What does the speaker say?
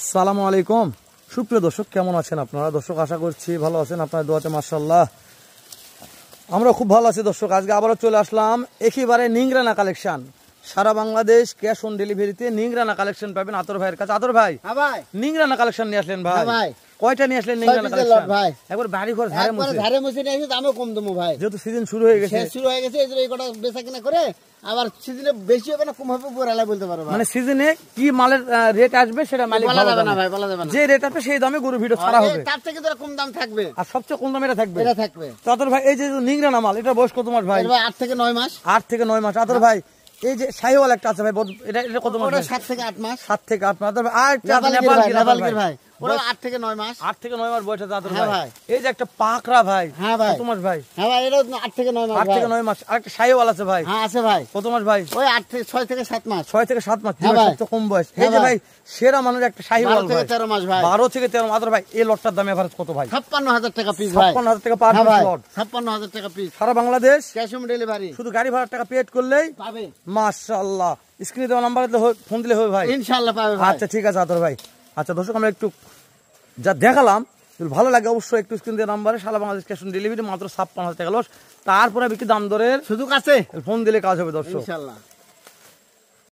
আসসালামু আলাইকুম সুপ্রিয় দর্শক, কেমন আছেন আপনারা? দর্শক আশা করছি ভালো আছেন, আপনার দোয়াতে মাশাআল্লাহ আমরা খুব ভালো আছি। দর্শক আজকে আবারও চলে আসলাম একেবারে নিংরানা কালেকশন। সারা বাংলাদেশ ক্যাশ অন ডেলিভারিতে নিংরানা কালেকশন পাবেন আতর ভাইয়ের কাছে। আতর ভাই নিংরানা কালেকশন নিয়ে আসলেন ভাই, কয়টা নিয়ে আসলেন নিংরানা কালেকশন? ভাই একবার বাড়ি ঘর ধারে মুছে নিয়ে এসে দামও কম দেবো ভাই, যেহেতু সিজন শুরু হয়ে গেছে এই কটা বেচা কিনা করে আবার সিজনে বেশি হবে না কম হবে পুরালা বলতে পারো। মানে সিজনে কি মালের রেট আসবে সেটা মালিক বলা যাবে না ভাই, বলা যাবে না। যে রেট আছে সেই দামে গরু ভিডিও ছাড়া হবে, তার থেকে তো কম দাম থাকবে আর সবচেয়ে কম দাম এটা থাকবে। আতর ভাই এই যে নিংরানা মাল, এটা বয়স কত মাস ভাই? 8 থেকে 9 মাস। 8 থেকে 9 মাস। আতর ভাই এই যে শাহিওয়াল একটা আছে ভাই, এটা কত মাস? 7 থেকে 8 মাস। 7 থেকে 8 মাস। আর নেপাল ভাই ওরা 8 থেকে 9 মাস। 8 থেকে 9 মাস বয়স আছে আতর ভাই। এই যে একটা পাকড়া ভাই, হ্যাঁ ভাই কত মাস ভাই? হ্যাঁ ভাই এটা 8 থেকে 9 মাস। 8 থেকে 9 মাস। আর একটা শাহিওয়াল আছে ভাই, হ্যাঁ আছে ভাই, কত মাস ভাই? ওই 6 থেকে 7 মাস। 6 থেকে 7 মাস, সবচেয়ে কম বয়স। এই যে ভাই সেরা মানের একটা শাহিওয়াল ভাই, 12 থেকে 13 মাস ভাই। 12 থেকে 13 আতর ভাই এই লটটার দাম এভারেজ কত ভাই? 56000 টাকা পিস ভাই। 56000 টাকা পার পিস লট। 56000 টাকা পিস। সারা বাংলাদেশ ক্যাশ অন ডেলিভারি, শুধু গাড়ি ভাড়া টাকা পেড করলেই পাবে। মাশাআল্লাহ স্ক্রিনে দেওয়া নাম্বারে ফোন দিলে হবে ভাই, ইনশাআল্লাহ পাবে ভাই। আচ্ছা ঠিক আছে আতর ভাই। আচ্ছা দর্শক আমরা একটু যা দেখালাম যদি ভালো লাগে অবশ্যই একটু স্ক্রিন দিয়ে নাম্বারে সারা বাংলাদেশ ক্যাশ অন ডেলিভারি মাত্র 56000 টাকা লস। তারপরে বিক্রি দাম দরের সুযোগ আছে, ফোন দিলে কাজ হবে দর্শক ইনশাআল্লাহ।